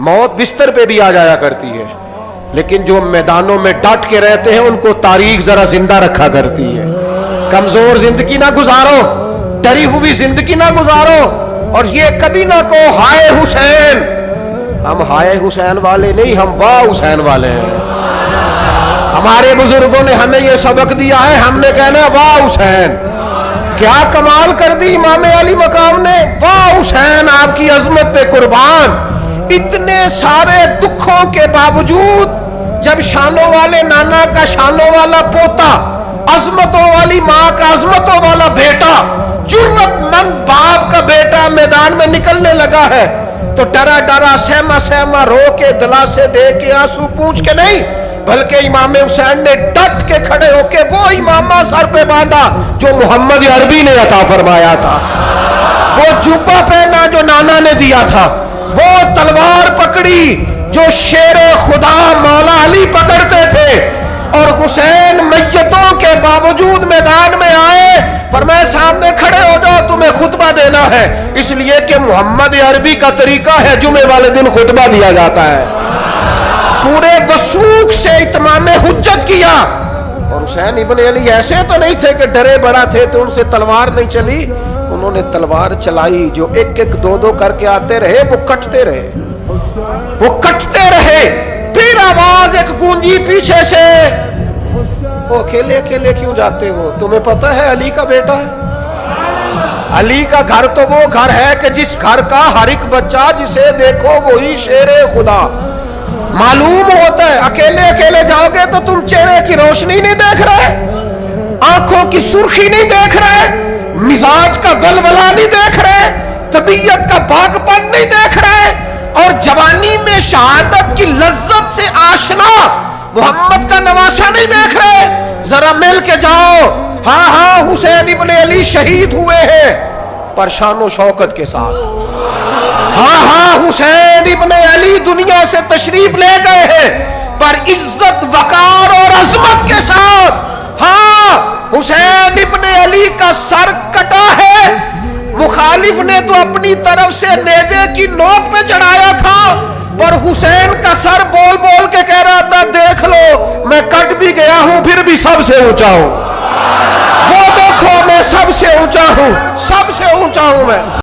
मौत बिस्तर पे भी आ जाया करती है, लेकिन जो मैदानों में डट के रहते हैं उनको तारीख जरा जिंदा रखा करती है। कमजोर जिंदगी ना गुजारो, डरी हुई जिंदगी ना गुजारो, और ये कभी ना कहो हाय हुसैन। हम हाय हुसैन वाले नहीं, हम वाह हुसैन वाले हैं। हमारे बुजुर्गों ने हमें ये सबक दिया है, हमने कहना वाह हुसैन। क्या कमाल कर दी इमाम अली मकाम ने, वाह हुसैन आपकी अजमत पे कुर्बान। इतने सारे दुखों के बावजूद जब शानों वाले नाना का शानों वाला पोता, अजमतों वाली माँ का अजमतों वाला बेटा, जुर्रतमंद बाप का बेटा मैदान में निकलने लगा है, तो डरा डरा सहमा सहमा रो के दिलासे दे के आंसू पूछ के नहीं, बल्कि इमाम हुसैन ने डट के खड़े होके वो इमामा सर पे बांधा जो मोहम्मद अरबी ने अता फरमाया था, वो जुब्बा पहना जो नाना ने दिया था, वो तलवार पकड़ी जो शेरे खुदा मौला अली पकड़ते थे, और हुसैन मैयतों के बावजूद मैदान में आए, फरमाया सामने खड़े हो जाओ, तुम्हें खुतबा देना है, इसलिए कि मोहम्मद अरबी का तरीका है जुमे वाले दिन खुतबा दिया जाता है। पूरे वसूख से इत्माम हुज्जत किया, और हुसैन इब्न अली ऐसे तो नहीं थे कि डरे बड़ा थे तो उनसे तलवार नहीं चली, उन्होंने तलवार चलाई, जो एक एक दो दो करके आते रहे वो कटते रहे, वो कटते रहे। फिर आवाज एक गूंजी पीछे से, वो अकेले अकेले क्यों जाते हो, तुम्हें पता है अली का बेटा है। अली का घर तो वो घर है कि जिस घर का हर एक बच्चा जिसे देखो वही शेरे खुदा। मालूम होता है अकेले अकेले जाओगे तो तुम चेहरे की रोशनी नहीं देख रहे, आंखों की सुर्खी नहीं देख रहे, मिजाज का वलवला नहीं देख रहे, तबीयत का पाकपन नहीं देख रहे, और जवानी में शहादत की लज्जत से आशना मोहम्मद का नवासा नहीं देख रहे। जरा मिल के जाओ, हाँ हाँ हुसैन इब्न अली शहीद हुए हैं पर शानो शौकत के साथ, हाँ हाँ हुसैन इब्न अली दुनिया से तशरीफ ले गए हैं पर इज्जत वकार और अजमत के साथ। हाँ हुसैन इब्न अली का सर कटा है, मुखालिफ ने तो अपनी तरफ से नेज़े की नोक पे चढ़ाया था, पर हुसैन का सर बोल बोल के कह रहा था देख लो मैं कट भी गया हूं फिर भी सबसे ऊंचा हूं, वो देखो मैं सबसे ऊंचा हूं, सबसे ऊंचा हूं मैं।